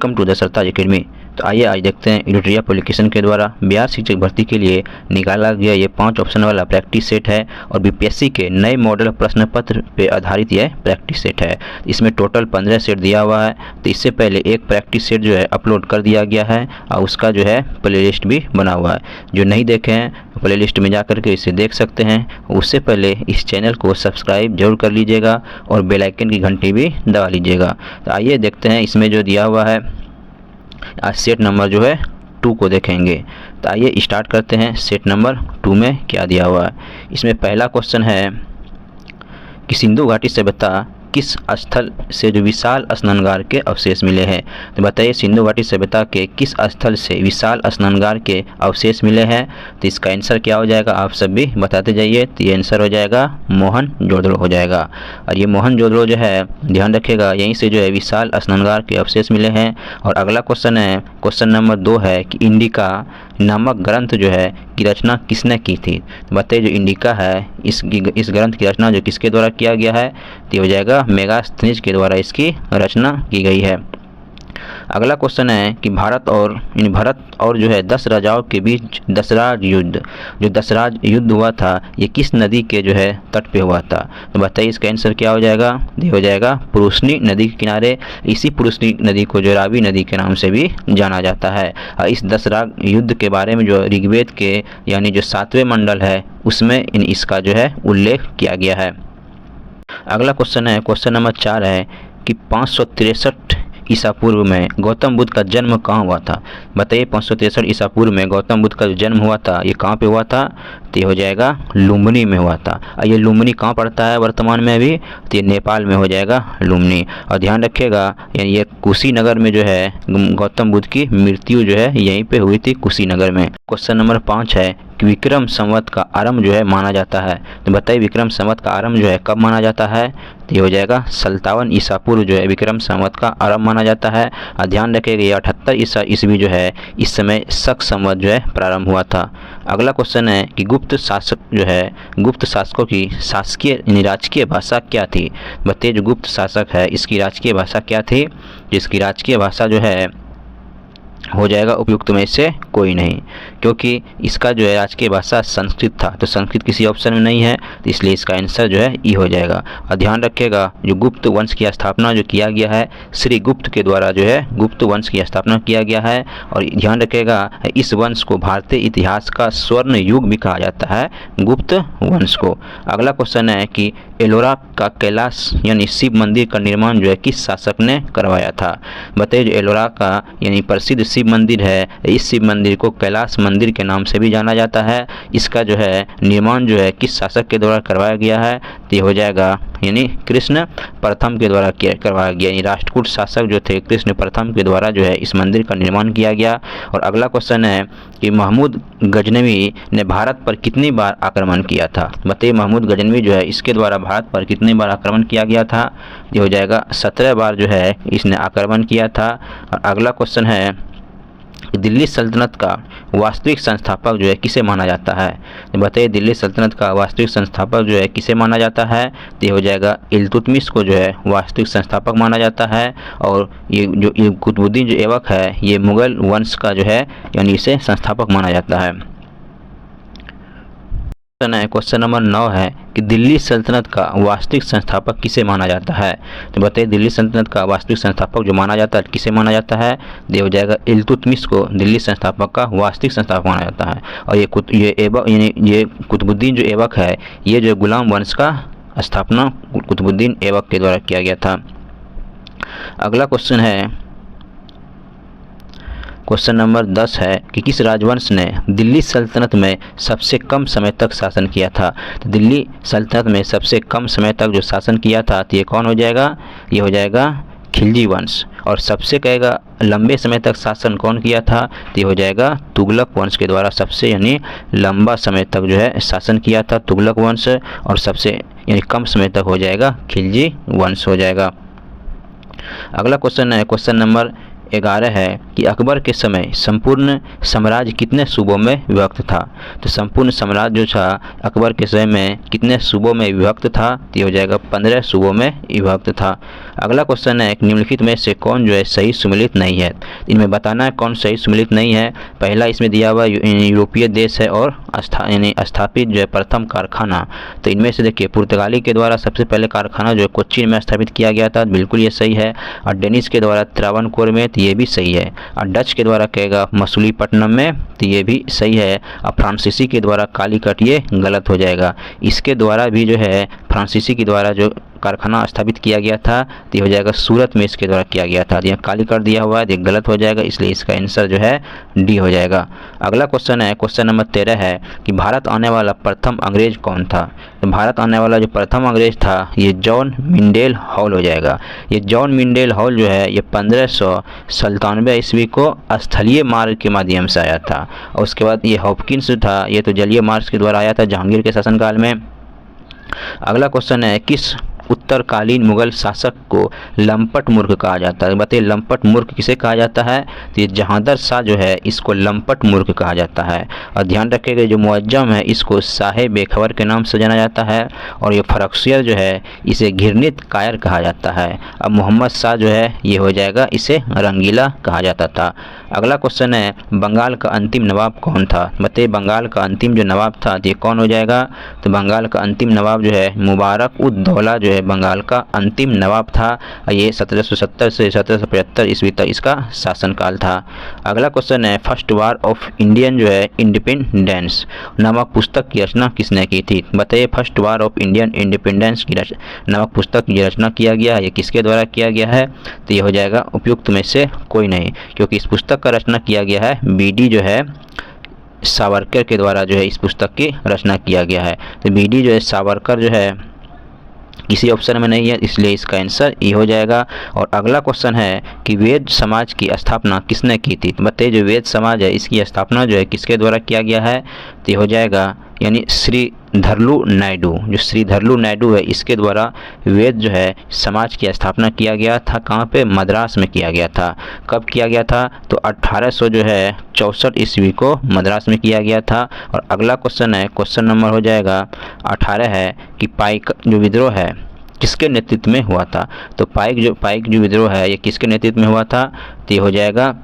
Welcome to the Sartaj academy. तो आइए आज देखते हैं एडुट्री एप्लीकेशन के द्वारा बिहार शिक्षक भर्ती के लिए निकाला गया ये 5 ऑप्शन वाला प्रैक्टिस सेट है और बीपीएससी के नए मॉडल प्रश्न पत्र पे आधारित यह प्रैक्टिस सेट है। इसमें टोटल 15 सेट दिया हुआ है। तो इससे पहले एक प्रैक्टिस सेट जो है अपलोड कर दिया गया है और उसका जो है प्ले लिस्ट भी बना हुआ है। जो नहीं देखे हैं प्ले लिस्ट में जा करके इसे देख सकते हैं। उससे पहले इस चैनल को सब्सक्राइब जरूर कर लीजिएगा और बेल आइकन की घंटी भी दबा लीजिएगा। तो आइए देखते हैं इसमें जो दिया हुआ है। आज सेट नंबर जो है 2 को देखेंगे। तो आइए स्टार्ट करते हैं। सेट नंबर 2 में क्या दिया हुआ है। इसमें पहला क्वेश्चन है कि सिंधु घाटी सभ्यता किस स्थल से जो विशाल स्नानगार के अवशेष मिले हैं। तो बताइए सिंधु घाटी सभ्यता के किस स्थल से विशाल स्नानगार के अवशेष मिले हैं। तो इसका आंसर क्या हो जाएगा, आप सब भी बताते जाइए। तो ये आंसर हो जाएगा मोहनजोदड़ो हो जाएगा। और ये मोहनजोदड़ो जो है ध्यान रखिएगा यहीं से जो है विशाल स्नानगार के अवशेष मिले हैं। और अगला क्वेश्चन है, क्वेश्चन नंबर 2 है कि इंडिका नामक ग्रंथ जो है की रचना किसने की थी। तो बताइए जो इंडिका है इस ग्रंथ की रचना जो किसके द्वारा किया गया है। तो हो जाएगा मेगास्थनीज के द्वारा इसकी रचना की गई है। अगला क्वेश्चन है कि भारत और जो है 10 राजाओं के बीच दसराज युद्ध हुआ था ये किस नदी के जो है तट पे हुआ था। तो बताइए इसका आंसर क्या हो जाएगा। ये हो जाएगा पुरुषनी नदी के किनारे। इसी पुरुषनी नदी को जो रावी नदी के नाम से भी जाना जाता है। और इस दसराज युद्ध के बारे में जो ऋग्वेद के यानी जो 7वें मंडल है उसमें इसका जो है उल्लेख किया गया है। अगला क्वेश्चन है, क्वेश्चन नंबर 4 है कि 563 ईसा पूर्व में गौतम बुद्ध का जन्म कहाँ हुआ था। बताइए 563 ईसा पूर्व में गौतम बुद्ध का जो जन्म हुआ था ये कहाँ पे हुआ था। तो ये हो जाएगा लुम्बिनी में हुआ था। और ये लुम्बिनी कहाँ पड़ता है वर्तमान में अभी। तो ये नेपाल में हो जाएगा लुम्बिनी। और ध्यान रखिएगा यानी ये कुशीनगर में जो है गौतम बुद्ध की मृत्यु जो है यहीं पे हुई थी कुशीनगर में। क्वेश्चन नंबर 5 है कि विक्रम संवत का आरंभ जो है माना जाता है। तो बताइए विक्रम संवत का आरंभ जो है कब माना जाता है। तो ये हो जाएगा 57 ईसा पूर्व जो है विक्रम संवत का आरंभ माना जाता है। और ध्यान रखिएगा ये 78 ईसा ईस्वी जो है इस समय शक संवत जो है प्रारंभ हुआ था। अगला क्वेश्चन है कि गुप्त शासकों की शासकीय यानी राजकीय भाषा क्या थी। बताइए जो गुप्त शासक है इसकी राजकीय भाषा क्या थी। जिसकी राजकीय भाषा जो है हो जाएगा उपयुक्त में से कोई नहीं, क्योंकि इसका जो है राजकीय भाषा संस्कृत था। तो संस्कृत किसी ऑप्शन में नहीं है तो इसलिए इसका आंसर जो है ई हो जाएगा। और ध्यान रखिएगा जो गुप्त वंश की स्थापना जो किया गया है श्री गुप्त के द्वारा जो है गुप्त वंश की स्थापना किया गया है। और ध्यान रखिएगा इस वंश को भारतीय इतिहास का स्वर्ण युग भी कहा जाता है गुप्त वंश को। अगला क्वेश्चन है कि एलोरा का कैलाश यानी शिव मंदिर का निर्माण जो है किस शासक ने करवाया था। बताइए जो एलोरा का यानी प्रसिद्ध शिव मंदिर है इस शिव मंदिर को कैलाश मंदिर के नाम से भी जाना जाता है। इसका जो है निर्माण जो है किस शासक के द्वारा करवाया गया है। तो ये हो जाएगा यानी कृष्ण प्रथम के द्वारा करवाया गया। यानी राष्ट्रकूट शासक जो थे कृष्ण प्रथम के द्वारा जो है इस मंदिर का निर्माण किया गया। और अगला क्वेश्चन है कि महमूद गजनवी ने भारत पर कितनी बार आक्रमण किया था। बताइए महमूद गजनवी जो है इसके द्वारा भारत पर कितनी बार आक्रमण किया गया था। ये हो जाएगा 17 बार जो है इसने आक्रमण किया था। और अगला क्वेश्चन है दिल्ली सल्तनत का वास्तविक संस्थापक जो है किसे माना जाता है। तो बताइए दिल्ली सल्तनत का वास्तविक संस्थापक जो है किसे माना जाता है। तो ये हो जाएगा इल्तुतमिश को जो है वास्तविक संस्थापक माना जाता है। और ये कुतुबुद्दीन जो ऐबक है ये मुगल वंश का जो है यानी इसे संस्थापक माना जाता है। क्वेश्चन नंबर 9 है कि दिल्ली सल्तनत का वास्तविक संस्थापक किसे माना जाता है। तो बताइए दिल्ली सल्तनत का वास्तविक संस्थापक जो माना जाता है किसे माना जाता है। ये हो जाएगा इल्तुतमिश को दिल्ली संस्थापक का वास्तविक संस्थापक माना जाता है। और ये कुतुबुद्दीन जो ऐबक है ये जो गुलाम वंश का स्थापना कुतुबुद्दीन ऐबक के द्वारा किया गया था। अगला क्वेश्चन है, क्वेश्चन नंबर 10 है कि किस राजवंश ने दिल्ली सल्तनत में सबसे कम समय तक शासन किया था। तो दिल्ली सल्तनत में सबसे कम समय तक जो शासन किया था तो ये कौन हो जाएगा। ये हो जाएगा खिलजी वंश। और सबसे कहेगा लंबे समय तक शासन कौन किया था। तो ये हो जाएगा तुगलक वंश के द्वारा सबसे यानी लंबा समय तक जो है शासन किया था तुगलक वंश। और सबसे यानी कम समय तक हो जाएगा खिलजी वंश हो जाएगा। अगला क्वेश्चन है, क्वेश्चन नंबर 11 है कि अकबर के समय संपूर्ण साम्राज्य कितने सूबों में विभक्त था। तो संपूर्ण साम्राज्य जो था अकबर के समय में कितने सूबों में विभक्त था, तो ये हो जाएगा 15 सूबों में विभक्त था। अगला क्वेश्चन है निम्नलिखित में से कौन जो है सही सुमेलित नहीं है। इनमें बताना है कौन सही सुमेलित नहीं है। पहला इसमें दिया हुआ यूरोपीय देश है और स्थापित जो है प्रथम कारखाना। तो इनमें से देखिए पुर्तगाली के द्वारा सबसे पहले कारखाना जो है कोच्चि में स्थापित किया गया था, बिल्कुल ये सही है। और डेनिश के द्वारा त्रावणकोर में, तो ये भी सही है। और डच के द्वारा कहेगा मसूलीपट्टनम में, तो ये भी सही है। और फ्रांसीसी के द्वारा कालीकट, ये गलत हो जाएगा। इसके द्वारा भी जो है फ्रांसीसी के द्वारा जो कारखाना स्थापित किया गया था, तो ये हो जाएगा सूरत में इसके द्वारा किया गया था। यहाँ कालीकट दिया हुआ है, ये गलत हो जाएगा, इसलिए इसका आंसर जो है डी हो जाएगा। अगला क्वेश्चन है क्वेश्चन नंबर 13 है कि भारत आने वाला प्रथम अंग्रेज कौन था। तो भारत आने वाला जो प्रथम अंग्रेज था ये जॉन मिंडेल हॉल हो जाएगा। ये जॉन मिंडेल हॉल जो है ये 1597 ईस्वी को स्थलीय मार्ग के माध्यम से आया था। और उसके बाद ये हॉपकिंस था, ये तो जलीय मार्ग के द्वारा आया था जहांगीर के शासनकाल में। अगला क्वेश्चन है किस उत्तरकालीन मुगल शासक को लंपट मूर्ख कहा जाता है। बताइए लंपट मूर्ख किसे कहा जाता है, तो ये जहांदर शाह जो है इसको लंपट मूर्ख कहा जाता है। और ध्यान रखिएगा जो मुअज्जम है इसको शाहे बेखबर के नाम से जाना जाता है। और ये फरख्शियर जो है इसे घृणित कायर कहा जाता है। अब मोहम्मद शाह जो है ये हो जाएगा इसे रंगीला कहा जाता था। अगला क्वेश्चन है बंगाल का अंतिम नवाब कौन था। बताइए बंगाल का अंतिम जो नवाब था ये कौन हो जाएगा, तो बंगाल का अंतिम नवाब जो है मुबारक उद दौला जो है बंगाल का अंतिम नवाब था। ये 1770 से 1775 ईस्वी तक इसका शासनकाल था। अगला क्वेश्चन है फर्स्ट वार ऑफ इंडियन जो है इंडिपेंडेंस नामक पुस्तक की रचना किसने की थी। बताइए first war of Indian independence की नामक पुस्तक की रचना किया गया है, ये किसके द्वारा किया गया है, तो ये हो जाएगा उपयुक्त में से कोई नहीं, क्योंकि इस पुस्तक का रचना किया गया है बीडी जो है सावरकर के द्वारा जो है इस पुस्तक की रचना किया गया है। तो बीडी जो है सावरकर जो है किसी ऑप्शन में नहीं है, इसलिए इसका आंसर ये हो जाएगा। और अगला क्वेश्चन है कि वेद समाज की स्थापना किसने की थी। तो बताइए जो वेद समाज है इसकी स्थापना जो है किसके द्वारा किया गया है, तो ये हो जाएगा यानी श्रीधरलू नायडू। जो श्रीधरलू नायडू है इसके द्वारा वेद जो है समाज की स्थापना किया गया था। कहाँ पे, मद्रास में किया गया था। कब किया गया था, तो 1800 जो है 64 ईस्वी को मद्रास में किया गया था। और अगला क्वेश्चन है क्वेश्चन नंबर हो जाएगा 18 है कि पाइक जो विद्रोह है किसके नेतृत्व में हुआ था। तो पाइक जो विद्रोह है ये किसके नेतृत्व में हुआ था, तो ये हो जाएगा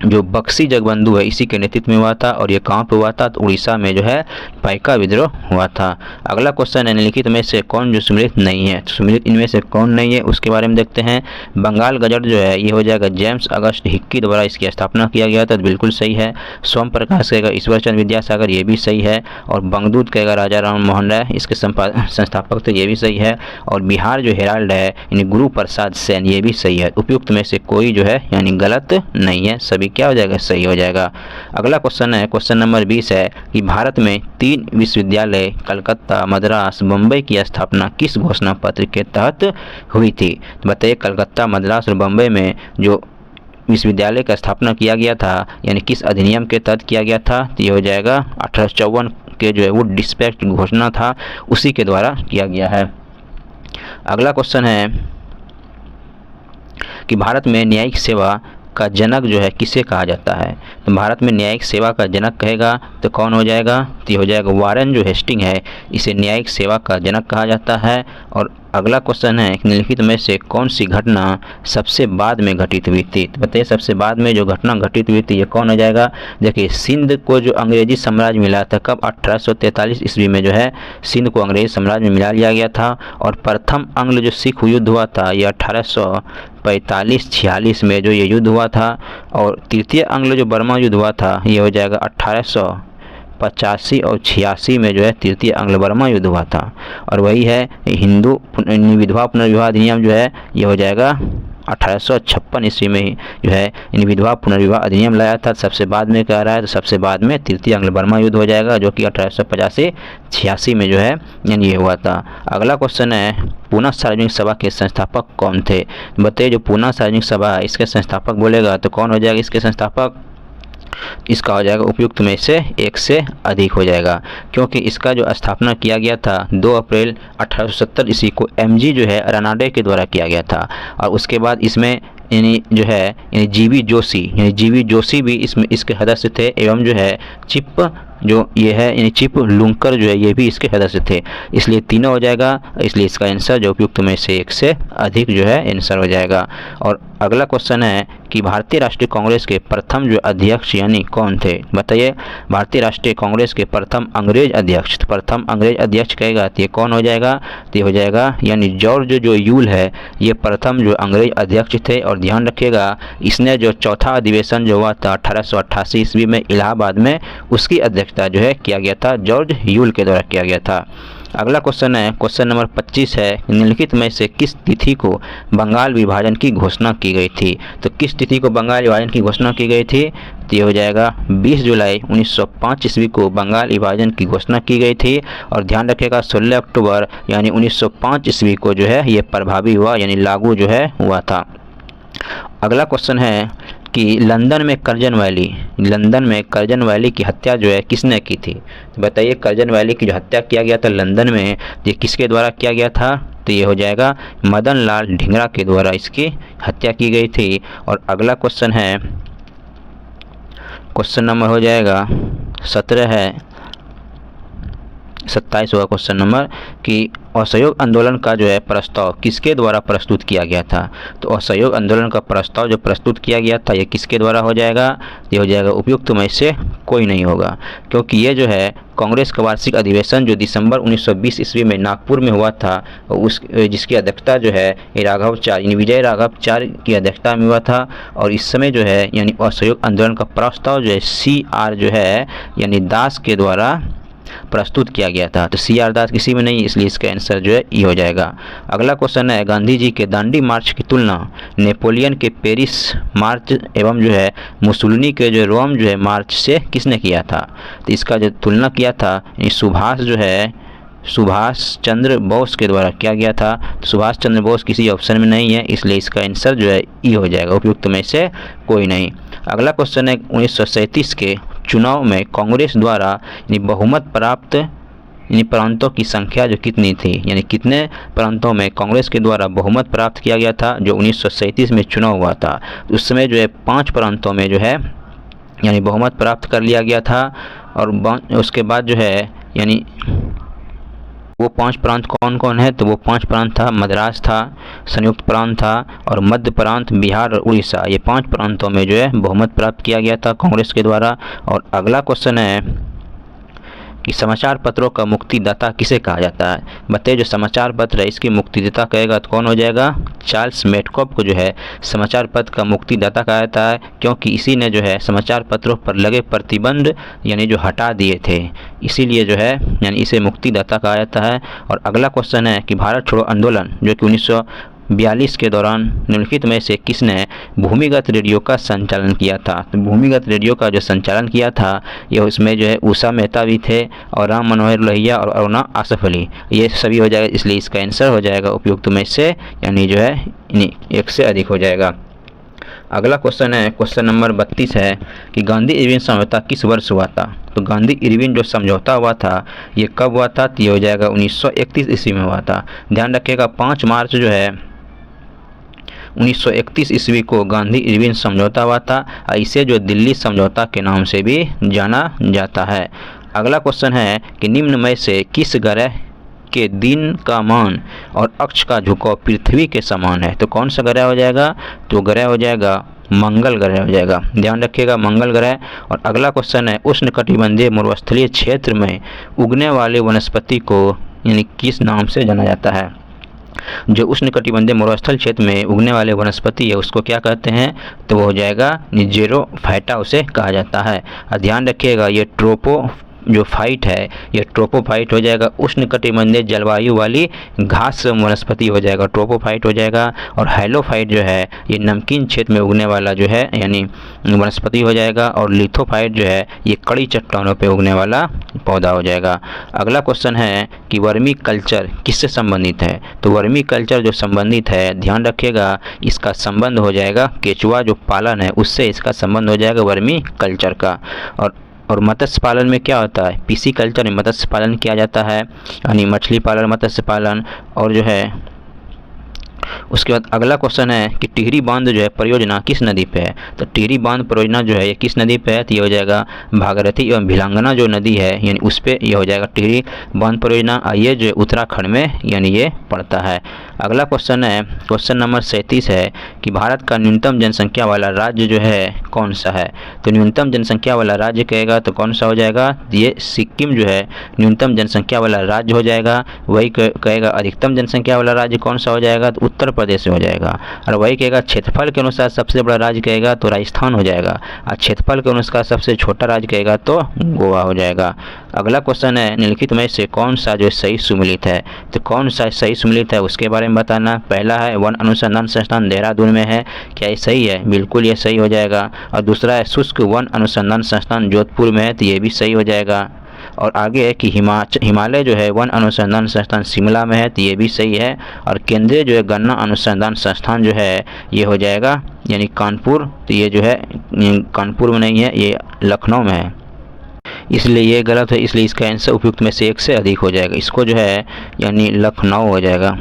जो बक्सी जगबंधु है इसी के नेतृत्व में हुआ था। और ये कहाँ पे हुआ था, तो उड़ीसा में जो है पाइका विद्रोह हुआ था। अगला क्वेश्चन है निम्नलिखित में से कौन जो सुमेलित नहीं है। तो सुमेलित इनमें से कौन नहीं है उसके बारे में देखते हैं। बंगाल गजट जो है ये हो जाएगा जेम्स अगस्त हिक्की द्वारा इसकी स्थापना किया गया था, तो बिल्कुल सही है। सोम प्रकाश कहेगा ईश्वर चंद्र विद्यासागर, ये भी सही है। और बंगदूत कहेगा राजा राम मोहन राय इसके संस्थापक, तो ये भी सही है। और बिहार जो हेराल्ड है यानी गुरु प्रसाद सेन, ये भी सही है। उपयुक्त में से कोई जो है यानी गलत नहीं है, सभी क्या हो जाएगा, सही हो जाएगा। अगला क्वेश्चन है क्वेश्चन नंबर 20 है कि भारत में 3 विश्वविद्यालय कलकत्ता, मद्रास, बम्बई की स्थापना किस घोषणा पत्र के तहत हुई थी। तो बताइए कलकत्ता, मद्रास और बम्बई में जो विश्वविद्यालय का स्थापना किया गया था यानी किस अधिनियम के तहत किया गया था, तो ये हो जाएगा 1854 के जो है वो डिस्पैच घोषणा था उसी के द्वारा किया गया है। अगला क्वेश्चन है कि भारत में न्यायिक सेवा का जनक जो है किसे कहा जाता है। तो भारत में न्यायिक सेवा का जनक कहेगा तो कौन हो जाएगा, तो ये हो जाएगा वारेन जो हेस्टिंग है, इसे न्यायिक सेवा का जनक कहा जाता है। और अगला क्वेश्चन है निम्नलिखित में से कौन सी घटना सबसे बाद में घटित हुई थी। तो बताइए सबसे बाद में जो घटना घटित हुई थी ये कौन हो जाएगा। देखिए सिंध को जो अंग्रेजी साम्राज्य मिला था कब, 1843 ईस्वी में जो है सिंध को अंग्रेजी साम्राज्य में मिला लिया गया था। और प्रथम आंग्ल जो सिख युद्ध हुआ था ये 1845-46 में जो ये युद्ध हुआ था। और तृतीय आंग्ल जो बर्मा युद्ध हुआ था ये हो जाएगा 1885 और 86 में जो है तृतीय आंग्ल बर्मा युद्ध हुआ था। और वही है हिंदू विधवा पुनर्विवाह अधिनियम जो है ये हो जाएगा 1856 ईस्वी में जो है इन विधवा पुनर्विवाह अधिनियम लाया था। सबसे बाद में कह रहा है तो सबसे बाद में तृतीय आंग्ल बर्मा युद्ध हो जाएगा जो कि 1885-86 में जो है यानी ये हुआ था। अगला क्वेश्चन है पूना सार्वजनिक सभा के संस्थापक कौन थे। बताइए जो पूना सार्वजनिक सभा इसके संस्थापक बोलेगा तो कौन हो जाएगा इसके संस्थापक, इसका हो जाएगा उपयुक्त में से एक से अधिक हो जाएगा, क्योंकि इसका जो स्थापना किया गया था 2 अप्रैल 1870 ईस्वी को एमजी जो है रनाडे के द्वारा किया गया था। और उसके बाद इसमें यानी जो है यानी जीवी जोशी भी इसमें इसके सदस्य थे, एवं जो है चिप जो ये है यानी चिप लुंकर जो है ये भी इसके सदस्य थे। इसलिए तीनों हो जाएगा, इसलिए इसका आंसर जो उपयुक्त में से एक से अधिक जो है आंसर हो जाएगा। और अगला क्वेश्चन है कि भारतीय राष्ट्रीय कांग्रेस के प्रथम जो अध्यक्ष यानी कौन थे, बताइए। भारतीय राष्ट्रीय कांग्रेस के प्रथम अंग्रेज अध्यक्ष, तो प्रथम अंग्रेज अध्यक्ष कहेगा तो ये कौन हो जाएगा, तो ये हो जाएगा यानी जॉर्ज जो यूल है, ये प्रथम जो अंग्रेज अध्यक्ष थे। और ध्यान रखिएगा इसने जो चौथा अधिवेशन जो हुआ था 1888 ईस्वी में इलाहाबाद में, उसकी अध्यक्षता जो है किया गया था जॉर्ज यूल के द्वारा किया गया था। अगला क्वेश्चन है, क्वेश्चन नंबर 25 है, निम्नलिखित में से किस तिथि को बंगाल विभाजन की घोषणा की गई थी। तो किस तिथि को बंगाल विभाजन की घोषणा की गई थी, तो ये हो जाएगा 20 जुलाई 1905 ईस्वी को बंगाल विभाजन की घोषणा की गई थी। और ध्यान रखिएगा 16 अक्टूबर यानी 1905 ईस्वी को जो है ये प्रभावी हुआ यानी लागू जो है हुआ था। अगला क्वेश्चन है कि लंदन में कर्जन वैली की हत्या जो है किसने की थी। तो बताइए कर्जन वैली की जो हत्या किया गया था लंदन में, ये किसके द्वारा किया गया था, तो ये हो जाएगा मदन लाल ढींगरा के द्वारा इसकी हत्या की गई थी। और अगला क्वेश्चन है, क्वेश्चन नंबर हो जाएगा 17 है, 27 होगा क्वेश्चन नंबर, कि असहयोग आंदोलन का जो है प्रस्ताव किसके द्वारा प्रस्तुत किया गया था। तो असहयोग आंदोलन का प्रस्ताव जो प्रस्तुत किया गया था ये किसके द्वारा हो जाएगा, ये हो जाएगा उपयुक्त में से कोई नहीं होगा, क्योंकि ये जो है कांग्रेस का वार्षिक अधिवेशन जो दिसंबर 1920 ईस्वी में नागपुर में हुआ था, उस जिसकी अध्यक्षता जो है राघवाचार्य यानी विजय राघवाचार्य की अध्यक्षता में हुआ था। और इस समय जो है यानी असहयोग आंदोलन का प्रस्ताव जो है CR जो है यानी दास के द्वारा प्रस्तुत किया गया था। तो CR दास किसी में नहीं, इसलिए इसका आंसर जो है ये हो जाएगा। अगला क्वेश्चन है, गांधी जी के दांडी मार्च की तुलना नेपोलियन के पेरिस मार्च एवं जो है मुसोलिनी के जो रोम जो है मार्च से किसने किया था। तो इसका जो तुलना किया था सुभाष चंद्र बोस के द्वारा किया गया था। तो सुभाष चंद्र बोस किसी ऑप्शन में नहीं है, इसलिए इसका आंसर जो है ई हो जाएगा, उपयुक्त में से कोई नहीं। अगला क्वेश्चन है 1937 के चुनाव में कांग्रेस द्वारा यानी बहुमत प्राप्त यानी प्रांतों की संख्या जो कितनी थी, यानी कितने प्रांतों में कांग्रेस के द्वारा बहुमत प्राप्त किया गया था जो 1937 में चुनाव हुआ था। उस समय जो है 5 प्रांतों में जो है यानी बहुमत प्राप्त कर लिया गया था। और उसके बाद जो है यानी वो 5 प्रांत कौन कौन है, तो वो 5 प्रांत था मद्रास था, संयुक्त प्रांत था और मध्य प्रांत, बिहार और उड़ीसा, ये 5 प्रांतों में जो है बहुमत प्राप्त किया गया था कांग्रेस के द्वारा। और अगला क्वेश्चन है कि समाचार पत्रों का मुक्तिदाता किसे कहा जाता है। बताइए जो समाचार पत्र है इसकी मुक्तिदाता कहेगा तो कौन हो जाएगा, चार्ल्स मेडकॉफ को जो है समाचार पत्र का मुक्तिदाता कहा जाता है, क्योंकि इसी ने जो है समाचार पत्रों पर लगे प्रतिबंध यानी जो हटा दिए थे, इसीलिए जो है यानी इसे मुक्तिदाता कहा जाता है। और अगला क्वेश्चन है कि भारत छोड़ो आंदोलन जो कि 1942 के दौरान निम्नलिखित में से किसने भूमिगत रेडियो का संचालन किया था। तो भूमिगत रेडियो का जो संचालन किया था ये उसमें जो है उषा मेहता भी थे और राम मनोहर लोहिया और अरुणा आसफ अली, ये सभी हो जाएगा, इसलिए इसका आंसर हो जाएगा उपयुक्त में से यानी जो है एक से अधिक हो जाएगा। अगला क्वेश्चन है क्वेश्चन नंबर 32 है कि गांधी इरविन समझौता किस वर्ष हुआ था। तो गांधी इरविन जो समझौता हुआ था ये कब हुआ था, तो ये हो जाएगा 1931 ईस्वी में हुआ था। ध्यान रखिएगा 5 मार्च जो है 1931 ईस्वी को गांधी इरविन समझौता हुआ था, इसे जो दिल्ली समझौता के नाम से भी जाना जाता है। अगला क्वेश्चन है कि निम्न में से किस ग्रह के दिन का मान और अक्ष का झुकाव पृथ्वी के समान है। तो कौन सा ग्रह हो जाएगा, तो ग्रह हो जाएगा मंगल ग्रह हो जाएगा, ध्यान रखिएगा मंगल ग्रह। और अगला क्वेश्चन है उष्णकटिबंधीय मरुस्थलीय क्षेत्र में उगने वाले वनस्पति को यानी किस नाम से जाना जाता है। जो उष्णकटिबंधीय मरुस्थल क्षेत्र में उगने वाले वनस्पति है उसको क्या कहते हैं, तो वो हो जाएगा जेरोफाइटा उसे कहा जाता है। ध्यान रखिएगा ये जो फाइट है ये ट्रोपोफाइट हो जाएगा, उष्णकटिबंधीय जलवायु वाली घास वनस्पति हो जाएगा, ट्रोपोफाइट हो जाएगा। और हैलोफाइट जो है ये नमकीन क्षेत्र में उगने वाला जो है यानी वनस्पति हो जाएगा। और लिथोफाइट जो है ये कड़ी चट्टानों पे उगने वाला पौधा हो जाएगा। अगला क्वेश्चन है कि वर्मी कल्चर किससे संबंधित है। तो वर्मी कल्चर जो संबंधित है ध्यान रखिएगा इसका संबंध हो जाएगा केचुआ जो पालन है उससे इसका संबंध हो जाएगा वर्मी कल्चर का। और मत्स्य पालन में क्या होता है, पीसी कल्चर में मत्स्य पालन किया जाता है यानी मछली पालन, मत्स्य पालन और जो है उसके बाद अगला क्वेश्चन है कि टिहरी बांध जो है परियोजना किस नदी पे है। तो टिहरी बांध परियोजना जो है ये किस नदी पे है, तो ये हो जाएगा भागीरथी एवं भिलांगना जो नदी है यानी उस पे ये हो जाएगा टिहरी बांध परियोजना। ये जो है उत्तराखंड में यानी ये पड़ता है। अगला क्वेश्चन है क्वेश्चन नंबर 37 है कि भारत का न्यूनतम जनसंख्या वाला राज्य जो है कौन सा है। तो न्यूनतम जनसंख्या वाला राज्य कहेगा तो कौन सा हो जाएगा, ये सिक्किम जो है न्यूनतम जनसंख्या वाला राज्य हो जाएगा। वही कहेगा अधिकतम जनसंख्या वाला राज्य कौन सा हो जाएगा, तो उत्तर प्रदेश हो जाएगा। और वही कहेगा क्षेत्रफल के अनुसार सबसे बड़ा राज्य कहेगा तो राजस्थान हो जाएगा। और क्षेत्रफल के अनुसार सबसे छोटा राज्य कहेगा तो गोवा हो जाएगा। अगला क्वेश्चन है निम्नलिखित में से कौन सा जो सही सुमेलित है। तो कौन सा सही सुमेलित है उसके बारे में बताना। पहला है वन अनुसंधान संस्थान देहरादून में है, क्या ये सही है, बिल्कुल ये सही हो जाएगा। और दूसरा है शुष्क वन अनुसंधान संस्थान जोधपुर में है, तो ये भी सही हो जाएगा। और आगे है कि हिमालय जो है वन अनुसंधान संस्थान शिमला में है, तो ये भी सही है। और केंद्रीय जो है गन्ना अनुसंधान संस्थान जो है ये हो जाएगा यानी कानपुर, तो ये जो है कानपुर में नहीं है, ये लखनऊ में है, इसलिए ये गलत है। इसलिए इसका आंसर उपयुक्त में से एक से अधिक हो जाएगा। इसको जो है यानी लखनऊ हो जाएगा,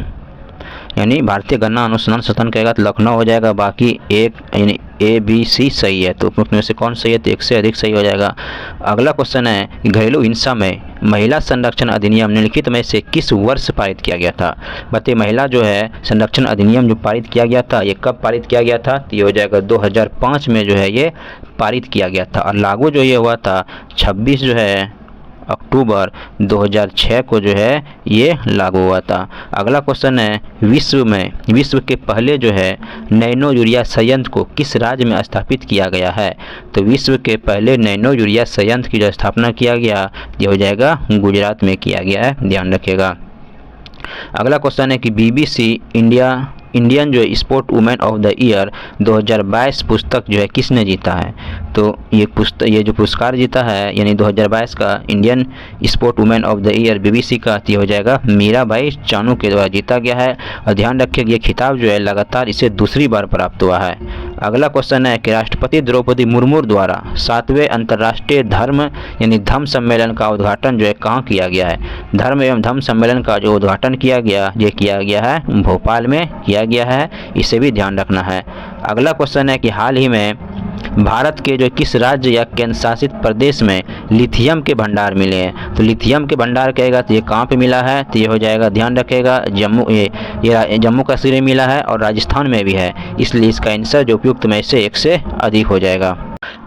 यानी भारतीय गन्ना अनुसंधान संस्थान कहेगा तो लखनऊ हो जाएगा। बाकी एक यानी ए बी सी सही है, तो उपयुक्त में से कौन सही है, तो एक से अधिक सही हो जाएगा। अगला क्वेश्चन है घरेलू हिंसा में महिला संरक्षण अधिनियम निम्नलिखित में से किस वर्ष पारित किया गया था। बताइए महिला जो है संरक्षण अधिनियम जो पारित किया गया था ये कब पारित किया गया था, तो ये हो जाएगा 2005 में जो है ये पारित किया गया था। और लागू जो ये हुआ था 26 जो है अक्टूबर 2006 को जो है ये लागू हुआ था। अगला क्वेश्चन है विश्व के पहले जो है नैनो यूरिया संयंत्र को किस राज्य में स्थापित किया गया है। तो विश्व के पहले नैनो यूरिया संयंत्र की जो स्थापना किया गया ये हो जाएगा गुजरात में किया गया है, ध्यान रखिएगा। अगला क्वेश्चन है कि BBC इंडियन जो sport women of the year 2022 पुस्तक जो है किसने जीता है। तो ये जो पुरस्कार जीता है यानी 2022 का Indian sport women of the year BBC का ये हो जाएगा मीराबाई चानू के द्वारा जीता गया है। और ध्यान रखिए ये खिताब जो है लगातार इसे दूसरी बार प्राप्त हुआ है। अगला क्वेश्चन है कि राष्ट्रपति द्रौपदी मुर्मू द्वारा 7वें अंतर्राष्ट्रीय धर्म यानी धम्म सम्मेलन का उद्घाटन जो है कहाँ किया गया है। धर्म एवं धम्म सम्मेलन का जो उद्घाटन किया गया ये किया गया है भोपाल में किया गया है, इसे भी ध्यान रखना है। अगला क्वेश्चन है कि हाल ही में भारत के जो किस राज्य या केंद्र शासित प्रदेश में लिथियम के भंडार मिले हैं। तो लिथियम के भंडार कहेगा तो ये कहाँ पे मिला है, तो ये हो जाएगा ध्यान रखिएगा ये जम्मू कश्मीर में मिला है और राजस्थान में भी है, इसलिए इसका आंसर जो उपयुक्त में से एक से अधिक हो जाएगा।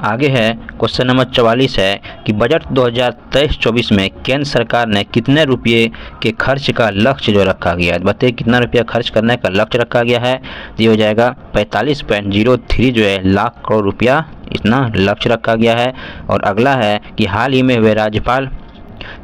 आगे है क्वेश्चन नंबर 44 है कि बजट 2023-24 में केंद्र सरकार ने कितने रुपये के खर्च का लक्ष्य जो रखा गया है। बताइए कितना रुपया खर्च करने का लक्ष्य रखा गया है, ये हो जाएगा 45.03 जो है लाख करोड़ रुपया इतना लक्ष्य रखा गया है। और अगला है कि हाल ही में हुए राज्यपाल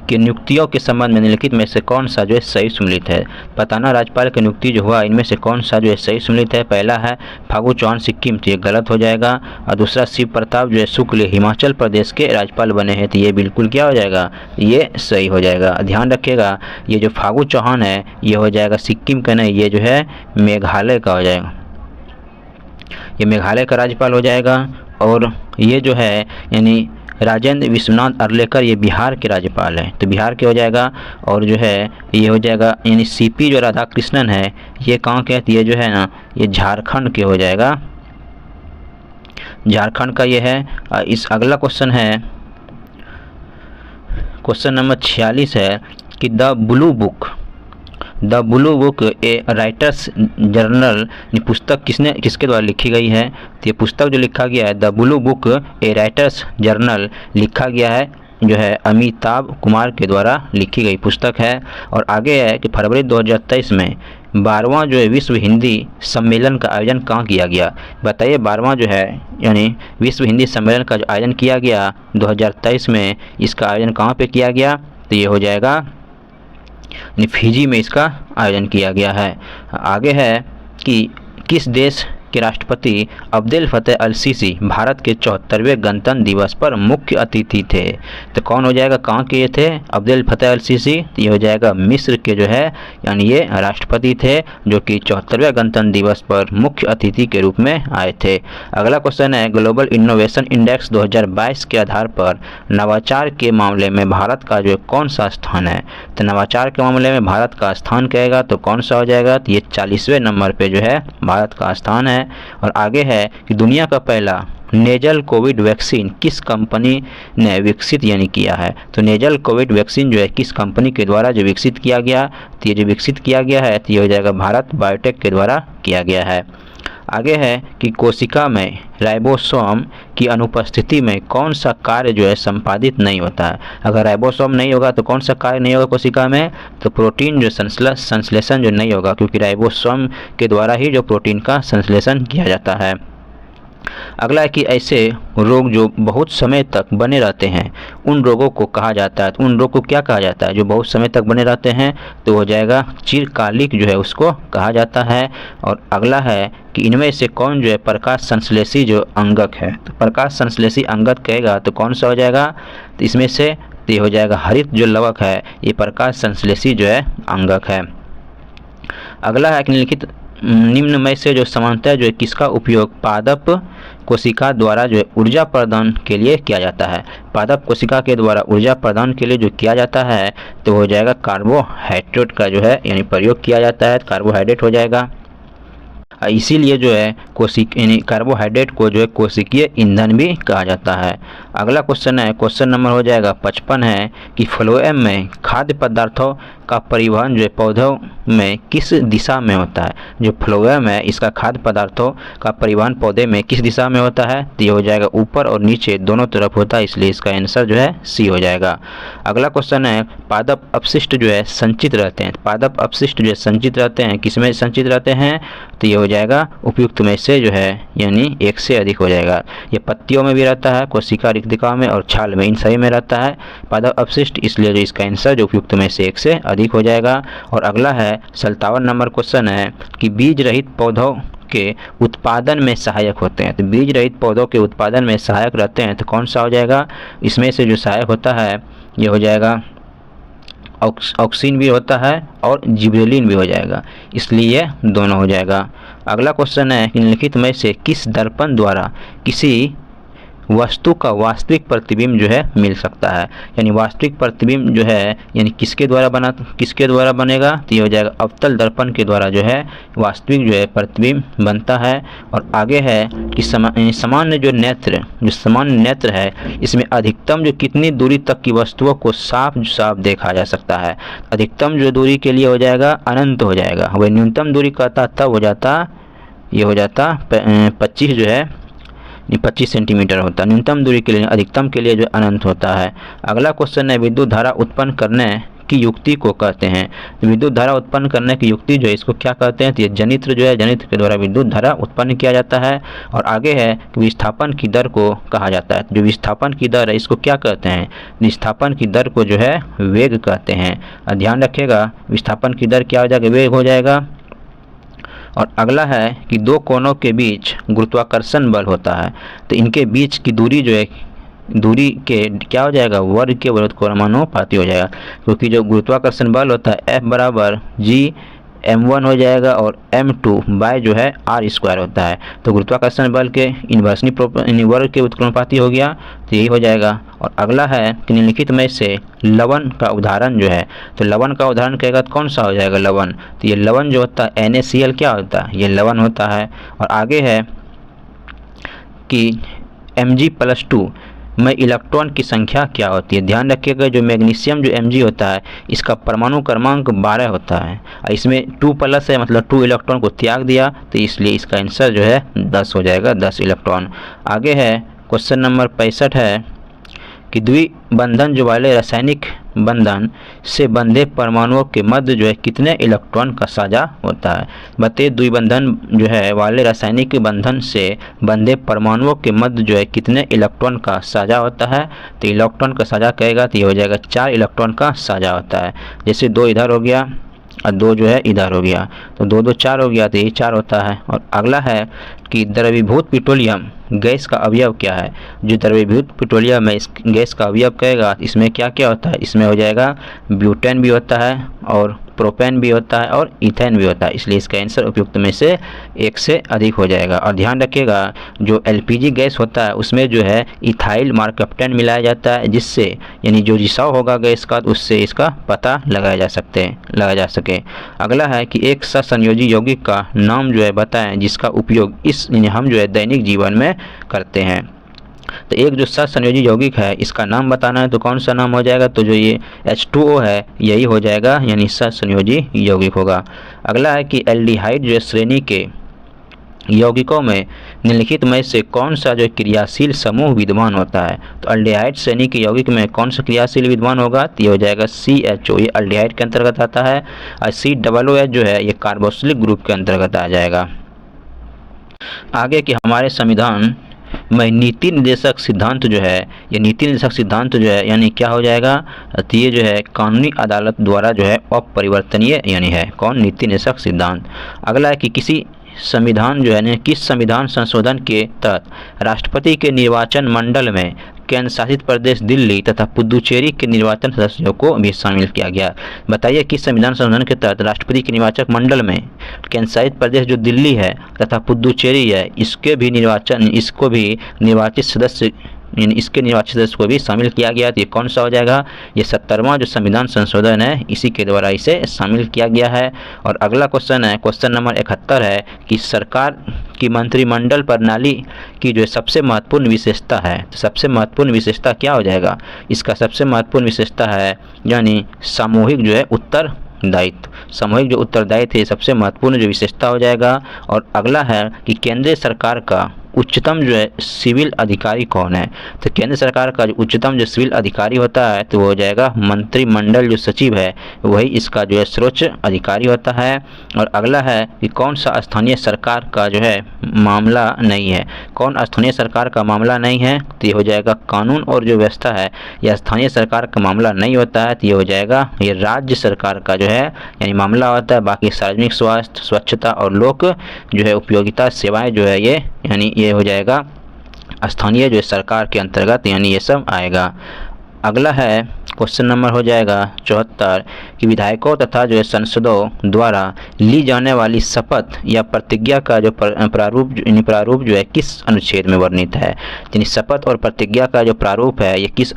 की नियुक्तियों के संबंध में निम्नलिखित में से कौन सा जो है सही सुमेलित है। बताना राज्यपाल की नियुक्ति जो हुआ इनमें से कौन सा जो है सही सुमेलित है। पहला है फागू चौहान सिक्किम, तो ये गलत हो जाएगा। और दूसरा शिव प्रताप जो है शुक्ल हिमाचल प्रदेश के राज्यपाल बने हैं, तो ये बिल्कुल क्या हो जाएगा, ये सही हो जाएगा। ध्यान रखिएगा ये जो फागू चौहान है ये हो जाएगा सिक्किम का नहीं, ये जो है मेघालय का हो जाएगा, ये मेघालय का राज्यपाल हो जाएगा। और ये जो है यानी राजेंद्र विश्वनाथ अर्लेकर ये बिहार के राज्यपाल हैं, तो बिहार के हो जाएगा। और जो है ये हो जाएगा यानी CP जो राधाकृष्णन है ये कहाँ के, ये जो है ना ये झारखंड के हो जाएगा, झारखंड का ये है। इस अगला क्वेश्चन है क्वेश्चन नंबर 46 है कि the blue book A writers journal पुस्तक किसके द्वारा लिखी गई है। तो ये पुस्तक जो लिखा गया है the blue book A writers journal लिखा गया है जो है अमिताभ कुमार के द्वारा लिखी गई पुस्तक है। और आगे है कि फरवरी 2023 में 12वां जो है विश्व हिंदी सम्मेलन का आयोजन कहाँ किया गया। बताइए 12वां जो है यानी विश्व हिंदी सम्मेलन का जो आयोजन किया गया 2023 में, इसका आयोजन कहाँ पे किया गया, तो ये हो जाएगा फिजी में इसका आयोजन किया गया है। आगे है कि किस देश के राष्ट्रपति अब्देल फतेह अल सीसी भारत के 74वें गणतंत्र दिवस पर मुख्य अतिथि थे। तो कौन हो जाएगा, कहाँ के ये थे, अब्देल फतेह अल सीसी। तो ये हो जाएगा मिस्र के जो है यानी ये राष्ट्रपति थे जो कि 74वें गणतंत्र दिवस पर मुख्य अतिथि के रूप में आए थे। अगला क्वेश्चन है ग्लोबल इनोवेशन इंडेक्स 2022 के आधार पर नवाचार के मामले में भारत का जो कौन सा स्थान है। तो नवाचार के मामले में भारत का स्थान कहेगा तो कौन सा हो जाएगा, तो ये 40वें नंबर पे जो है भारत का स्थान है। और आगे है कि दुनिया का पहला नेजल कोविड वैक्सीन किस कंपनी ने विकसित यानी किया है। तो नेजल कोविड वैक्सीन जो है किस कंपनी के द्वारा जो विकसित किया गया, तो ये जो विकसित किया गया है तो ये हो जाएगा भारत बायोटेक के द्वारा किया गया है। आगे है कि कोशिका में राइबोसोम की अनुपस्थिति में कौन सा कार्य जो है संपादित नहीं होता है। अगर राइबोसोम नहीं होगा तो कौन सा कार्य नहीं होगा कोशिका में, तो प्रोटीन जो संश्लेषण जो नहीं होगा, क्योंकि राइबोसोम के द्वारा ही जो प्रोटीन का संश्लेषण किया जाता है। अगला है कि ऐसे रोग जो बहुत समय तक बने रहते हैं उन रोगों को कहा जाता है। तो उन रोग को क्या कहा जाता है, जो बहुत समय तक बने रहते हैं, तो हो जाएगा चिरकालिक जो है उसको कहा जाता है। और अगला है कि इनमें से कौन जो है प्रकाश संश्लेषी जो अंगक है। तो प्रकाश संश्लेषी अंगक कहेगा तो कौन सा हो जाएगा, तो इसमें से तो ये हो जाएगा हरित जो लवक है ये प्रकाश संश्लेषी जो है अंगक है। अगला है कि निम्नलिखित निम्न में से जो समानतः जो है किसका उपयोग पादप कोशिका द्वारा जो है ऊर्जा प्रदान के लिए किया जाता है। पादप कोशिका के द्वारा ऊर्जा प्रदान के लिए जो किया जाता है तो हो जाएगा कार्बोहाइड्रेट का जो है यानी प्रयोग किया जाता है, कार्बोहाइड्रेट हो जाएगा। इसीलिए जो है यानी कार्बोहाइड्रेट को जो है कोशिकीय ईंधन भी कहा जाता है। अगला क्वेश्चन है क्वेश्चन नंबर हो जाएगा 55 है कि फ्लोएम में खाद्य पदार्थों का परिवहन जो है पौधों में किस दिशा में होता है। जो फ्लोएम है इसका खाद्य पदार्थों का परिवहन पौधे में किस दिशा में होता है, तो ये हो जाएगा ऊपर और नीचे दोनों तरफ होता है, इसलिए इसका आंसर जो है सी हो जाएगा। अगला क्वेश्चन है पादप अपशिष्ट जो है संचित रहते हैं। पादप अपशिष्ट जो है संचित रहते हैं, किस में संचित रहते हैं, तो ये हो जाएगा उपयुक्त में से जो है यानी एक से अधिक हो जाएगा। ये पत्तियों में भी रहता है, कोशिका रिक्तिका में और छाल में, इन सभी में रहता है पादप अपशिष्ट, इसलिए जो इसका आंसर जो उपयुक्त में से एक से अधिक हो जाएगा। और अगला है 57 नंबर क्वेश्चन है कि बीज रहित पौधों के उत्पादन में सहायक होते हैं। तो बीज रहित पौधों के उत्पादन में सहायक रहते हैं तो कौन सा हो जाएगा, इसमें से जो सहायक होता है ये हो जाएगा ऑक्सिन भी होता है और जिबरेलिन भी हो जाएगा, इसलिए दोनों हो जाएगा। अगला क्वेश्चन है कि निम्नलिखित में से किस दर्पण द्वारा किसी वस्तु का वास्तविक प्रतिबिंब जो है मिल सकता है। यानी वास्तविक प्रतिबिंब जो है यानी किसके द्वारा बनेगा, तो ये हो जाएगा अवतल दर्पण के द्वारा जो है वास्तविक जो है प्रतिबिंब बनता है। और आगे है कि सामान्य जो सामान्य नेत्र है इसमें अधिकतम जो कितनी दूरी तक की वस्तुओं को साफ देखा जा सकता है। अधिकतम जो दूरी के लिए हो जाएगा अनंत हो जाएगा। वह न्यूनतम दूरी कहता तब हो जाता ये हो जाता 25 जो है 25 सेंटीमीटर होता है न्यूनतम दूरी के लिए, अधिकतम के लिए जो अनंत होता है। अगला क्वेश्चन है विद्युत धारा उत्पन्न करने की युक्ति को कहते हैं। विद्युत धारा उत्पन्न करने की युक्ति जो है इसको क्या कहते हैं, तो ये जनित्र जो है जनित्र के द्वारा विद्युत धारा उत्पन्न किया जाता है। और आगे है विस्थापन की दर को कहा जाता है। जो विस्थापन की दर है इसको क्या कहते हैं, विस्थापन की दर को जो है वेग कहते हैं। ध्यान रखिएगा विस्थापन की दर क्या हो जाएगा, वेग हो जाएगा। और अगला है कि दो कोनों के बीच गुरुत्वाकर्षण बल होता है, तो इनके बीच की दूरी जो है दूरी के क्या हो जाएगा, वर्ग के समानुपाती हो जाएगा, क्योंकि जो गुरुत्वाकर्षण बल होता है F बराबर G(m1) हो जाएगा और m2 बाय जो है r² होता है। तो गुरुत्वाकर्षण बल के इन्वर्सली वर्ग के उत्क्रमणुपाती हो गया, तो यही हो जाएगा। और अगला है कि निम्नलिखित में से लवण का उदाहरण जो है, तो लवण का उदाहरण कहेगा तो कौन सा हो जाएगा लवण, तो ये लवण जो होता है NaCl क्या होता है, ये लवण होता है। और आगे है कि Mg+2 में इलेक्ट्रॉन की संख्या क्या होती है। ध्यान रखिएगा जो मैग्नीशियम जो Mg होता है इसका परमाणु क्रमांक 12 होता है, इसमें 2+ है मतलब 2 इलेक्ट्रॉन को त्याग दिया, तो इसलिए इसका आंसर जो है 10 हो जाएगा, 10 इलेक्ट्रॉन। आगे है क्वेश्चन नंबर 65 है कि द्विबंधन जो वाले रासायनिक बंधन से बंधे परमाणुओं के मध्य जो है कितने इलेक्ट्रॉन का साझा होता है। बताइए द्विबंधन जो है वाले रासायनिक बंधन से बंधे परमाणुओं के मध्य जो है कितने इलेक्ट्रॉन का साझा होता है, तो इलेक्ट्रॉन का साझा कहेगा तो ये हो जाएगा 4 इलेक्ट्रॉन का साझा होता है। जैसे 2 इधर हो गया और 2 जो है इधर हो गया, तो 2 2 4 हो गया, तो ये 4 होता है। और अगला है कि द्रवीभूत पेट्रोलियम गैस का अवयव क्या है। जो द्रवीभूत पेट्रोलियम है इस गैस का अवयव कहेगा, इसमें क्या क्या होता है, इसमें हो जाएगा ब्यूटेन भी होता है और प्रोपेन भी होता है और इथेन भी होता है, इसलिए इसका आंसर उपयुक्त में से एक से अधिक हो जाएगा। और ध्यान रखिएगा जो एलपीजी गैस होता है उसमें जो है इथाइल मार्कप्टेन मिलाया जाता है, जिससे यानी जो रिसाव होगा गैस का उससे इसका पता लगाया जा सके। अगला है कि एक सहसंयोजी यौगिक का नाम जो है बताएं जिसका उपयोग हम जो है दैनिक जीवन में करते हैं। तो एक जो सहसंयोजी यौगिक है इसका नाम बताना है, तो कौन सा नाम हो जाएगा, तो जो ये H2O है यही हो जाएगा, यानी सहसंयोजी यौगिक होगा। अगला है कि एल्डिहाइड जो श्रेणी के यौगिकों में निम्नलिखित में से कौन सा जो क्रियाशील समूह विद्यमान होता है। तो एल्डिहाइड श्रेणी के यौगिक में कौन सा क्रियाशील विद्यमान होगा, तो ये हो जाएगा CHO, ये एल्डिहाइड के अंतर्गत आता है। और COOH जो है ये कार्बोक्सिलिक ग्रुप के अंतर्गत आ जाएगा। आगे कि हमारे संविधान में नीति निर्देशक सिद्धांत जो है, ये नीति निर्देशक सिद्धांत जो है यानी क्या हो जाएगा, तो ये जो है कानूनी अदालत द्वारा जो है अपरिवर्तनीय यानी है कौन, नीति निर्देशक सिद्धांत। अगला है कि किसी संविधान जो है किस संविधान संशोधन के तहत राष्ट्रपति के निर्वाचन मंडल में केंद्र शासित प्रदेश दिल्ली तथा पुदुचेरी के निर्वाचन सदस्यों को भी शामिल किया गया। बताइए किस संविधान संशोधन के तहत राष्ट्रपति के निर्वाचक मंडल में केंद्र शासित प्रदेश जो दिल्ली है तथा पुदुचेरी है इसको भी निर्वाचित सदस्य यानी इसके निर्वाचित सदस्य को भी शामिल किया गया। तो ये कौन सा हो जाएगा, ये 70वां जो संविधान संशोधन है इसी के द्वारा इसे शामिल किया गया है। और अगला क्वेश्चन है, क्वेश्चन नंबर 71 है कि सरकार की मंत्रिमंडल प्रणाली की जो सबसे महत्वपूर्ण विशेषता है, तो सबसे महत्वपूर्ण विशेषता क्या हो जाएगा, इसका सबसे महत्वपूर्ण विशेषता है यानी सामूहिक जो है उत्तरदायित्व। सामूहिक जो उत्तरदायित्व है सबसे महत्वपूर्ण जो विशेषता हो जाएगा। और अगला है कि केंद्रीय सरकार का उच्चतम जो है सिविल अधिकारी कौन है। तो केंद्र सरकार का जो उच्चतम जो सिविल अधिकारी होता है तो वो हो जाएगा मंत्रिमंडल जो सचिव है, वही इसका जो है सर्वोच्च अधिकारी होता है। और अगला है कि कौन सा स्थानीय सरकार का जो है मामला नहीं है। कौन स्थानीय सरकार का मामला नहीं है, तो ये हो जाएगा कानून और जो व्यवस्था है यह स्थानीय सरकार का मामला नहीं होता है, तो ये हो जाएगा ये राज्य सरकार का जो है यानी मामला होता है। बाकी सार्वजनिक स्वास्थ्य, स्वच्छता और लोक जो है उपयोगिता सेवाएं जो है ये हो जाएगा स्थानीय जो सरकार के अंतर्गत, यानी ये सब आएगा। अगला है क्वेश्चन नंबर हो जाएगा 74 कि विधायकों तथा जो है सांसदों द्वारा ली जाने वाली शपथ या प्रतिज्ञा का जो प्रारूप जो है किस अनुच्छेद में वर्णित है। यानी शपथ और प्रतिज्ञा का जो प्रारूप है ये किस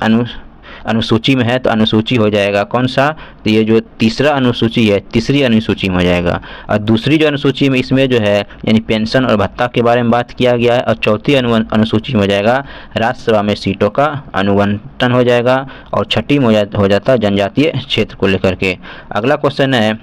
अनुसूची में है, तो अनुसूची हो जाएगा कौन सा, तो ये जो तीसरा अनुसूची है तीसरी अनुसूची में हो जाएगा। और दूसरी जो अनुसूची में इसमें जो है यानी पेंशन और भत्ता के बारे में बात किया गया है। और चौथी अनुसूची में हो जाएगा राज्यसभा में सीटों का अनुबंटन हो जाएगा। और छठी में हो जाता है जनजातीय क्षेत्र को लेकर के। अगला क्वेश्चन है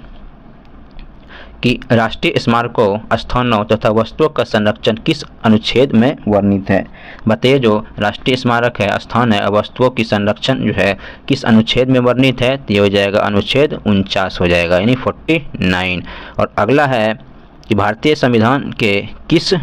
कि राष्ट्रीय स्मारकों, स्थानों तथा वस्तुओं का संरक्षण किस अनुच्छेद में वर्णित है। बताइए जो राष्ट्रीय स्मारक है, स्थान है और वस्तुओं की संरक्षण जो है किस अनुच्छेद में वर्णित है, तो ये हो जाएगा अनुच्छेद 49 हो जाएगा यानी 49। और अगला है कि भारतीय संविधान के किस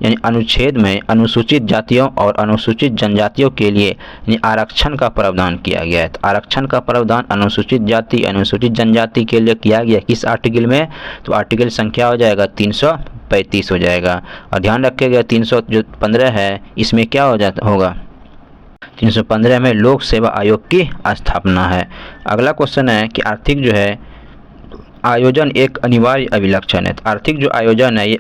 यानी अनुच्छेद में अनुसूचित जातियों और अनुसूचित जनजातियों के लिए यानी आरक्षण का प्रावधान किया गया है। तो आरक्षण का प्रावधान अनुसूचित जाति अनुसूचित जनजाति के लिए किया गया किस आर्टिकल में, तो आर्टिकल संख्या हो जाएगा 335 हो जाएगा। और ध्यान रखिएगा 315 है इसमें क्या होगा 315 में लोक सेवा आयोग की स्थापना है। अगला क्वेश्चन है कि आर्थिक जो है आयोजन एक अनिवार्य अभिलक्षण है। तो आर्थिक जो आयोजन है ये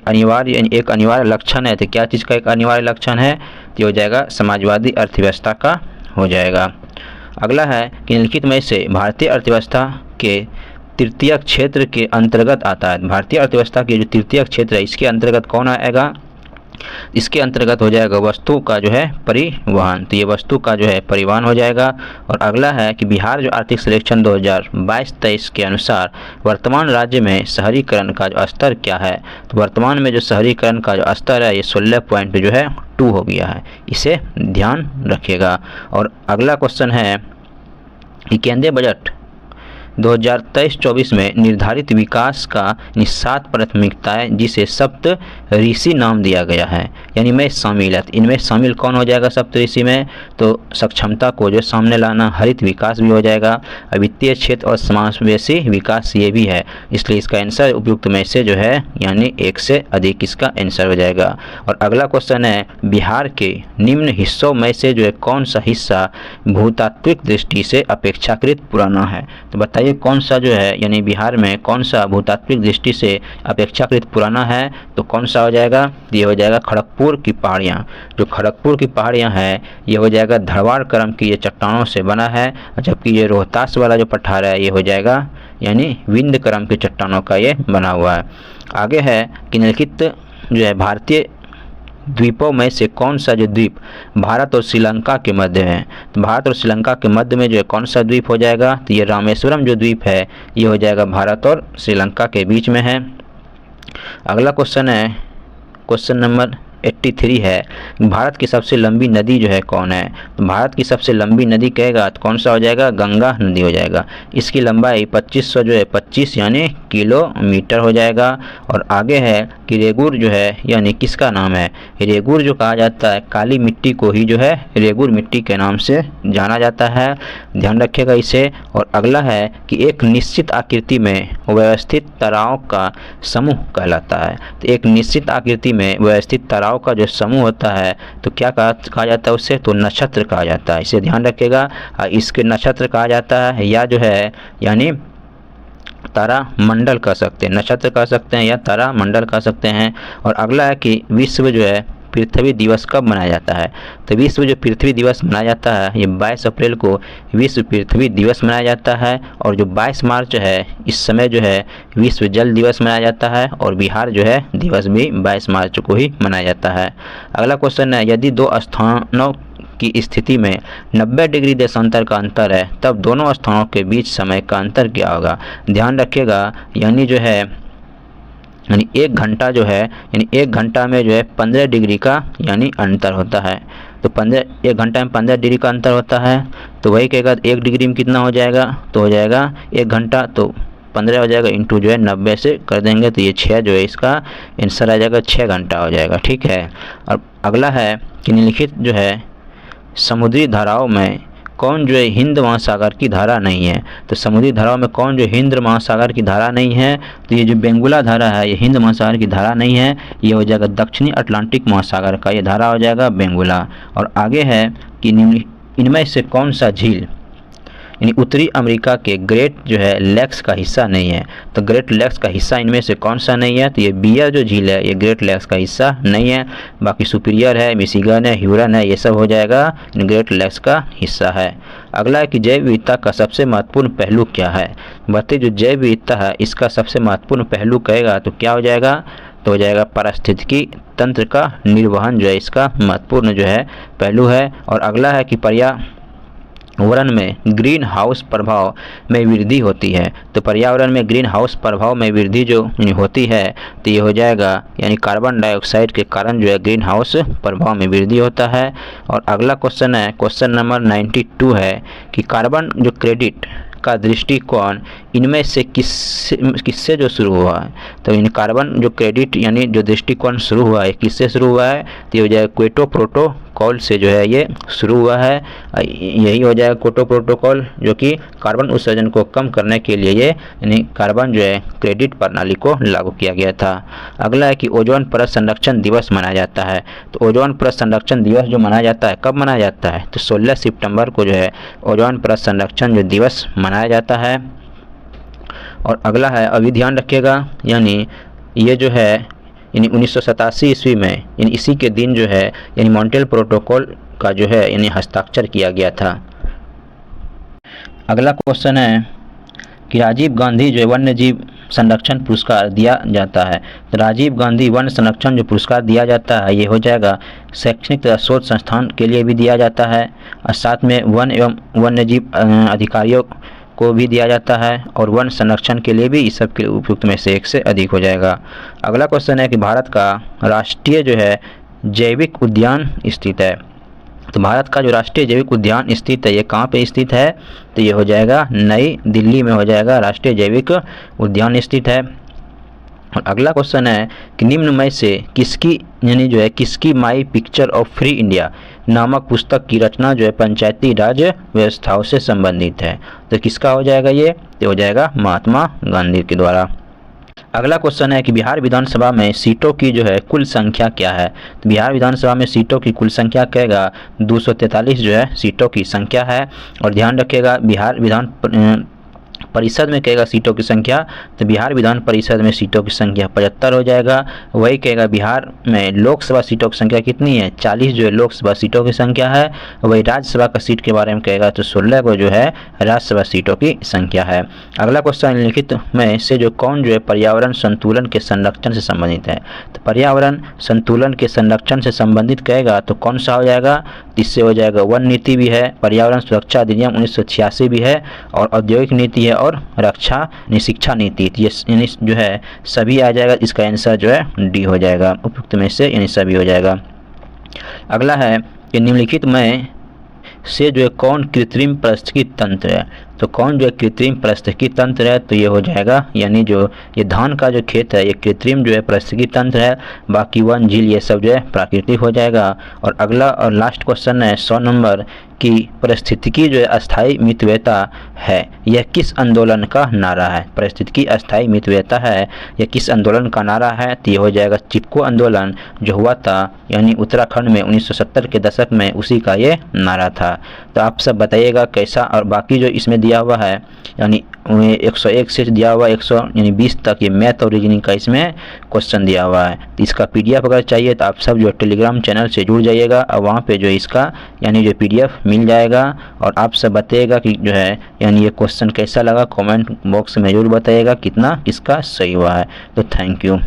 एक अनिवार्य लक्षण है। तो क्या चीज़ का एक अनिवार्य लक्षण है, तो हो जाएगा समाजवादी अर्थव्यवस्था का हो जाएगा। अगला है कि निम्नलिखित में से भारतीय अर्थव्यवस्था के तृतीय क्षेत्र के अंतर्गत आता है। भारतीय अर्थव्यवस्था के जो तृतीय क्षेत्र है इसके अंतर्गत कौन आएगा, इसके अंतर्गत हो जाएगा वस्तु का जो है परिवहन। तो ये वस्तु का जो है परिवहन हो जाएगा। और अगला है कि बिहार जो आर्थिक सर्वेक्षण 2022-23 के अनुसार वर्तमान राज्य में शहरीकरण का जो स्तर क्या है, तो वर्तमान में जो शहरीकरण का जो स्तर है ये 16.2 हो गया है, इसे ध्यान रखिएगा। और अगला क्वेश्चन है कि केंद्रीय बजट 2023-24 में निर्धारित विकास का 7 प्राथमिकताएं जिसे सप्त ऋषि नाम दिया गया है, यानी में शामिल है। इनमें शामिल कौन हो जाएगा सप्त ऋषि में? तो सक्षमता को जो सामने लाना, हरित विकास भी हो जाएगा, वित्तीय क्षेत्र और समावेशी विकास ये भी है। इसलिए इसका आंसर उपयुक्त में से जो है यानी 1 से अधिक इसका आंसर हो जाएगा। और अगला क्वेश्चन है, बिहार के निम्न हिस्सों में से जो है कौन सा हिस्सा भूतात्विक दृष्टि से अपेक्षाकृत पुराना है? तो बताइए कौन सा जो है यानी बिहार में कौन सा भूतात्विक दृष्टि से अपेक्षाकृत पुराना है? तो कौन सा हो जाएगा? ये हो जाएगा खड़गपुर की पहाड़ियाँ। जो खड़गपुर की पहाड़ियाँ हैं ये हो जाएगा धरवाड़ क्रम की ये चट्टानों से बना है, जबकि ये रोहतास वाला जो पठार है ये हो जाएगा यानी विंध्य क्रम की चट्टानों का ये बना हुआ है। आगे है कि निम्नलिखित जो है भारतीय द्वीपों में से कौन सा जो द्वीप भारत और श्रीलंका के मध्य है? तो भारत और श्रीलंका के मध्य में जो है कौन सा द्वीप हो जाएगा? तो ये रामेश्वरम जो द्वीप है ये हो जाएगा भारत और श्रीलंका के बीच में है। अगला क्वेश्चन है, क्वेश्चन नंबर 83 है, भारत की सबसे लंबी नदी जो है कौन है? तो भारत की सबसे लंबी नदी कहेगा तो कौन सा हो जाएगा? गंगा नदी हो जाएगा। इसकी लंबाई 2500 जो है 25 यानी किलोमीटर हो जाएगा। और आगे है कि रेगुर जो है यानी किसका नाम है? रेगुर जो कहा जाता है काली मिट्टी को ही जो है रेगुर मिट्टी के नाम से जाना जाता है, ध्यान रखिएगा इसे। और अगला है कि एक निश्चित आकृति में व्यवस्थित ताराओं का समूह कहलाता है। तो एक निश्चित आकृति में व्यवस्थित ताराओं का जो समूह होता है तो क्या कहा जाता है उससे? तो नक्षत्र कहा जाता है, इसे ध्यान रखिएगा। इसके नक्षत्र कहा जाता है या जो है यानी तारा मंडल कह सकते हैं, नक्षत्र कह सकते हैं या तारा मंडल कह सकते हैं। और अगला है कि विश्व जो है पृथ्वी दिवस कब मनाया जाता है? तो विश्व जो पृथ्वी दिवस मनाया जाता है ये 22 अप्रैल को विश्व पृथ्वी दिवस मनाया जाता है। और जो 22 मार्च है इस समय जो है विश्व जल दिवस मनाया जाता है। और बिहार जो है दिवस भी 22 मार्च को ही मनाया जाता है। अगला क्वेश्चन है, यदि दो स्थानों की स्थिति में 90 डिग्री देशांतर का अंतर है तब दोनों स्थानों के बीच समय का अंतर क्या होगा? ध्यान रखिएगा यानी जो है यानी 1 घंटा जो है यानी 1 घंटा में जो है 15 डिग्री का यानी अंतर होता है। तो 1 घंटा में 15 डिग्री का अंतर होता है तो वही कहेगा 1 डिग्री में कितना हो जाएगा? तो हो जाएगा 1 घंटा तो 15 हो जाएगा इंटू जो है 90 से कर देंगे तो ये 6 जो है इसका आंसर आ जाएगा, 6 घंटा हो जाएगा। ठीक है। और अगला है कि निम्नलिखित जो है समुद्री धाराओं में कौन जो है हिंद महासागर की धारा नहीं है? तो समुद्री धाराओं में कौन जो हिंद महासागर की धारा नहीं है? तो ये जो बेंगुला धारा है ये हिंद महासागर की धारा नहीं है, ये हो जाएगा दक्षिणी अटलांटिक महासागर का ये धारा हो जाएगा बेंगुला। और आगे है कि इनमें से कौन सा झील यानी उत्तरी अमेरिका के ग्रेट जो है लेक्स का हिस्सा नहीं है? तो ग्रेट लेक्स का हिस्सा इनमें से कौन सा नहीं है? तो ये बियर जो झील है ये ग्रेट लेक्स का हिस्सा नहीं है। बाकी सुपीरियर है, मिशिगन है, ह्यूरन है, ये सब हो जाएगा ग्रेट लेक्स का हिस्सा है। अगला है कि जैव विविधता का सबसे महत्वपूर्ण पहलू क्या है? बताइए जो जैव विविधता है इसका सबसे महत्वपूर्ण पहलू कहेगा तो क्या हो जाएगा? तो हो जाएगा पारिस्थितिकी तंत्र का निर्वहन जो है इसका महत्वपूर्ण जो है पहलू है। और अगला है कि पर्यावरण में ग्रीन हाउस प्रभाव में वृद्धि होती है। तो पर्यावरण में ग्रीन हाउस प्रभाव में वृद्धि जो होती है तो ये हो जाएगा यानी कार्बन डाइऑक्साइड के कारण जो है ग्रीन हाउस प्रभाव में वृद्धि होता है। और अगला क्वेश्चन है, क्वेश्चन नंबर 92 है कि कार्बन जो क्रेडिट का दृष्टिकोण इनमें से किससे जो शुरू हुआ है? तो इन कार्बन जो क्रेडिट यानी जो दृष्टिकोण शुरू हुआ है किससे शुरू हुआ है? तो ये हो जाएगा क्योटो प्रोटोकॉल से जो है ये शुरू हुआ है। यही हो जाएगा क्योटो प्रोटोकॉल जो कि कार्बन उत्सर्जन को कम करने के लिए ये यानी कार्बन जो है क्रेडिट प्रणाली को लागू किया गया था। अगला है कि ओजोन परत संरक्षण दिवस मनाया जाता है। तो ओजोन परत संरक्षण दिवस जो मनाया जाता है कब मनाया जाता है? तो 16 सितंबर को जो है ओजोन परत संरक्षण जो दिवस मनाया जाता है। और अगला है अभी ध्यान रखिएगा यानी ये जो है यानी 1987 ईस्वी में यानी इसी के दिन जो है यानी मॉन्ट्रियल प्रोटोकॉल का जो है यानी हस्ताक्षर किया गया था। अगला क्वेश्चन है कि राजीव गांधी जो वन्य जीव संरक्षण पुरस्कार दिया जाता है। तो राजीव गांधी वन संरक्षण जो पुरस्कार दिया जाता है ये हो जाएगा शैक्षणिक तथा शोध संस्थान के लिए भी दिया जाता है और साथ में वन एवं वन्य जीव अधिकारियों को भी दिया जाता है और वन संरक्षण के लिए भी इस सब के उपयुक्त में से 1 से अधिक हो जाएगा। अगला क्वेश्चन है कि भारत का राष्ट्रीय जो है जैविक उद्यान स्थित है। तो भारत का जो राष्ट्रीय जैविक उद्यान स्थित है ये कहाँ पे स्थित है, तो ये हो जाएगा नई दिल्ली में हो जाएगा राष्ट्रीय जैविक उद्यान स्थित है। और अगला क्वेश्चन है कि निम्न में से किसकी यानी जो है किसकी my picture of free India नामक पुस्तक की रचना जो है पंचायती राज व्यवस्थाओं से संबंधित है। तो किसका हो जाएगा ये, तो हो जाएगा महात्मा गांधी के द्वारा। अगला क्वेश्चन है कि बिहार विधानसभा में सीटों की जो है कुल संख्या क्या है। तो बिहार विधानसभा में सीटों की कुल संख्या कहेगा 243 जो है सीटों की संख्या है। और ध्यान रखिएगा बिहार विधान परिषद में कहेगा सीटों की संख्या, तो बिहार विधान परिषद में सीटों की संख्या 75 हो जाएगा। वही कहेगा बिहार में लोकसभा सीटों की संख्या कितनी है, 40 जो है लोकसभा सीटों की संख्या है। वही राज्यसभा का सीट के बारे में कहेगा तो 16 को जो है राज्यसभा सीटों की संख्या है। अगला क्वेश्चन निम्नलिखित में से जो कौन जो है पर्यावरण संतुलन के संरक्षण से संबंधित है। तो पर्यावरण संतुलन के संरक्षण से संबंधित कहेगा तो कौन सा हो जाएगा, इससे हो जाएगा वन नीति भी है, पर्यावरण सुरक्षा अधिनियम 1986 भी है, और औद्योगिक नीति है, और रक्षा शिक्षा नीति, ये जो है सभी आ जाएगा। इसका आंसर जो है डी हो जाएगा, उपयुक्त में से यानी सभी हो जाएगा। अगला है कि निम्नलिखित में से जो है कौन कृत्रिम पारिस्थितिकी तंत्र है। तो कौन जो है कृत्रिम पारिस्थितिकी तंत्र है, तो ये हो जाएगा यानी जो ये धान का जो खेत है ये कृत्रिम जो है पारिस्थितिकी तंत्र है, बाकी वन झील ये सब जो है प्राकृतिक हो जाएगा। और अगला और लास्ट क्वेश्चन है 100 नंबर की पारिस्थितिकी जो है अस्थायी मितव्ययता है यह किस आंदोलन का नारा है। पारिस्थितिकी अस्थायी मितव्ययता है यह किस आंदोलन का नारा है, तो ये हो जाएगा चिपको आंदोलन जो हुआ था यानी उत्तराखंड में 1970 के दशक में, उसी का ये नारा था। तो आप सब बताइएगा कैसा। और बाकी जो इसमें दिया हुआ है यानी 101 से दिया हुआ 100 यानी 20 तक ये मैथ और रीजनिंग का इसमें क्वेश्चन दिया हुआ है। तो इसका PDF अगर चाहिए तो आप सब जो टेलीग्राम चैनल से जुड़ जाइएगा और वहाँ पे जो इसका यानी जो PDF मिल जाएगा। और आप सब बताइएगा कि जो है यानी ये क्वेश्चन कैसा लगा, कमेंट बॉक्स में जरूर बताइएगा कितना इसका सही हुआ है। तो थैंक यू।